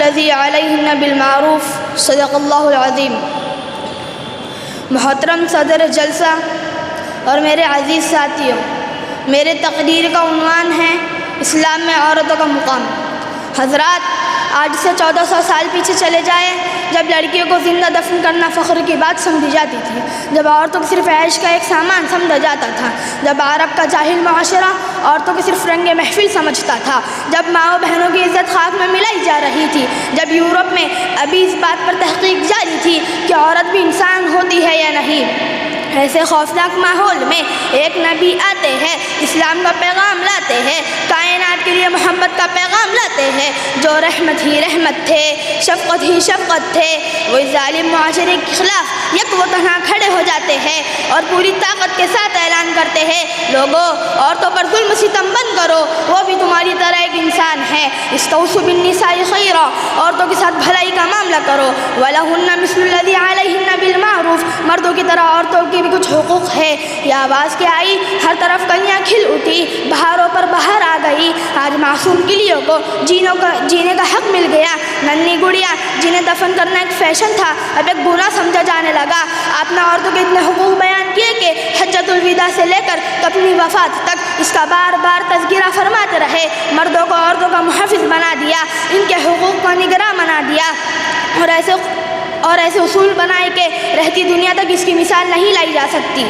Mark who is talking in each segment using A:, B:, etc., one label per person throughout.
A: الذی علیہن بالمعروف صدق اللہ العظیم۔ محترم صدر جلسہ اور میرے عزیز ساتھیوں، میرے تقریر کا عنوان ہے اسلام میں عورتوں کا مقام۔ حضرات، آج سے 1400 سال پیچھے چلے جائیں جب لڑکیوں کو زندہ دفن کرنا فخر کی بات سمجھی جاتی تھی، جب عورتوں کو صرف عیش کا ایک سامان سمجھا جاتا تھا، جب عرب کا جاہل معاشرہ عورتوں کو صرف رنگ محفل سمجھتا تھا، جب ماؤں بہنوں کی عزت خاک میں ملائی جا رہی تھی، جب یورپ میں ابھی اس بات پر تحقیق جاری تھی کہ عورت بھی انسان ہوتی ہے یا نہیں، ایسے خوفناک ماحول میں ایک نبی آتے ہیں، اسلام کا پیغام لاتے ہیں، کائنات کے لیے محبت کا پیغام لاتے ہیں، جو رحمت ہی رحمت تھے، شفقت ہی شفقت تھے۔ وہ ظالم معاشرے کے خلاف یک و تنہا کھڑے ہو جاتے ہیں اور پوری طاقت کے ساتھ اعلان کرتے ہیں، لوگوں، عورتوں پر ظلم ستم بند کرو، وہ بھی تمہاری طرح ایک انسان ہے۔ استوصوا بالنساء خیرا، عورتوں کے ساتھ بھلائی کا معاملہ کرو۔ وَلَهُنَّ مِثْلُ الَّذِي عَلَيْهِنَّ بِالْمَعْرُوفِ، مردوں کی طرح عورتوں کی بھی کچھ حقوق ہے۔ یہ آواز کیا آئی، ہر طرف کلیاں کھل اٹھی، بہاروں پر بہار آ گئی۔ آج معصوم کلیوں کو جینے کا حق مل گیا۔ ننھی گڑیا جنہیں دفن کرنا ایک فیشن تھا، اب ایک گناہ سمجھا جانے لگا۔ آپ نے عورتوں کے اتنے حقوق بیان کیے کہ حجۃ الوداع سے لے کر اپنی وفات تک اس کا بار بار تذکرہ فرماتے رہے۔ مردوں کو عورتوں کا محافظ بنا دیا، ان کے حقوق کا نگراں بنا دیا، اور ایسے اصول بنائے کہ رہتی دنیا تک اس کی مثال نہیں لائی جا سکتی۔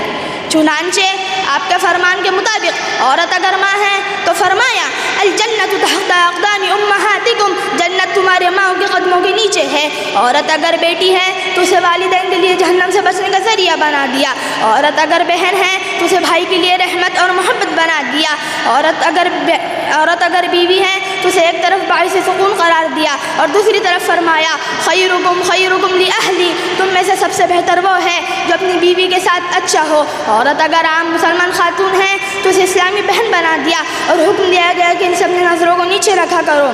A: چنانچہ آپ کے فرمان کے مطابق عورت اگر ماں ہے تو فرمایا الجنت تحت اقدام امہاتکم، جنت تمہارے ماؤں کے قدموں کے نیچے ہے۔ عورت اگر بیٹی ہے تو اسے والدین کے لیے جہنم سے بچنے کا ذریعہ بنا دیا۔ عورت اگر بہن ہے تو اسے بھائی کے لیے رحمت اور محبت بنا دیا۔ عورت اگر بیوی ہے تو اسے ایک طرف باعث سکون قرار دیا اور دوسری طرف فرمایا خیرکم خیرکم لأہلی، تم میں سے سب سے بہتر وہ ہے جو اپنی بیوی کے ساتھ اچھا ہو۔ عورت اگر عام مسلمان خاتون ہے تو اسے اسلامی بہن بنا دیا اور حکم دیا گیا کہ ان سے اپنی نظروں کو نیچے رکھا کرو۔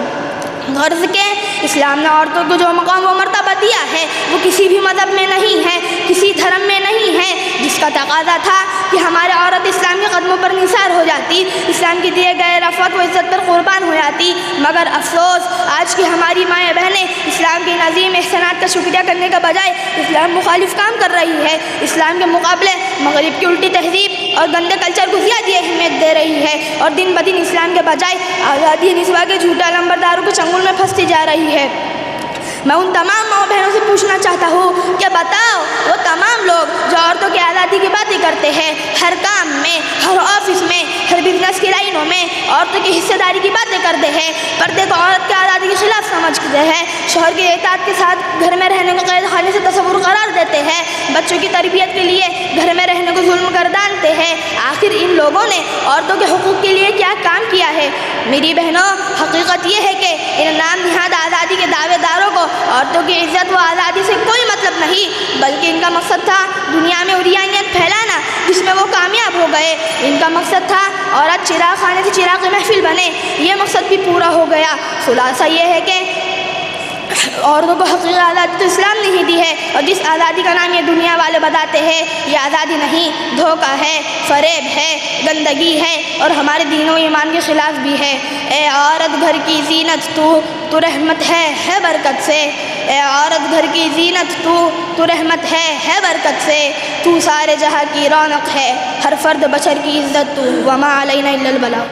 A: غرض کہ اسلام نے عورتوں کو جو مقام و مرتبہ دیا ہے وہ کسی بھی مذہب میں نہیں ہے، کسی دھرم میں نہیں ہے، جس کا تقاضا تھا کہ ہمارے عورت اسلام کے قدموں پر نثار ہو جاتی، اسلام کے دیے گئے رفعت و عزت پر قربان ہو جاتی۔ مگر افسوس، آج کی ہماری مائیں بہنیں اسلام کے عظیم احسانات کا شکریہ کرنے کے بجائے اسلام مخالف کام کر رہی ہے۔ اسلام کے مقابلے مغرب کی الٹی تہذیب اور گندے کلچر کو زیادہ اہمیت دے رہی ہے اور دن بدن اسلام کے بجائے آزادی نسواں کے جھوٹا لمبرداروں کے چنگل میں پھنستی جا رہی ہے۔ میں ان تمام ماں بہنوں سے پوچھنا چاہتا ہوں کہ بتاؤ، وہ تمام لوگ جو عورتوں کی آزادی کی باتیں کرتے ہیں، ہر کام میں، ہر آفس میں، ہر بزنس کی لائنوں میں عورتوں کی حصہ داری کی باتیں کرتے ہیں، پردے کو عورت کی آزادی کے خلاف سمجھتے ہیں، شوہر کی اطاعت کے ساتھ گھر میں رہنے کو قید خانے سے تصور قرار دیتے ہیں، بچوں کی تربیت کے لیے گھر میں رہنے کو ظلم گردانتے ہیں۔ آخر ان لوگوں نے عورتوں کے حقوق کے لیے کیا کام کیا ہے؟ میری بہنوں، حقیقت یہ ہے کہ ان نام نہاد آزادی کے دعوے داروں کو عورتوں کی عزت و آزادی سے کوئی مطلب نہیں، بلکہ ان کا مقصد تھا دنیا میں عریانیت پھیلانا، جس میں وہ کامیاب ہو گئے۔ ان کا مقصد تھا عورت چراغ خانے سے چراغ محفل بنے، یہ مقصد بھی پورا ہو گیا۔ خلاصہ یہ ہے کہ عورتوں کو حقیقی آزادی تو اسلام نہیں دی ہے، اور جس آزادی کا نام یہ دنیا والے بتاتے ہیں یہ آزادی نہیں، دھوکہ ہے، فریب ہے، گندگی ہے اور ہمارے دین و ایمان کے خلاف بھی ہے۔ اے عورت گھر کی زینت تو رحمت ہے برکت سے، اے عورت گھر کی زینت تو رحمت ہے برکت سے، تو سارے جہاں کی رونق ہے، ہر فرد بشر کی عزت تو، وما علینا الا البلاغ۔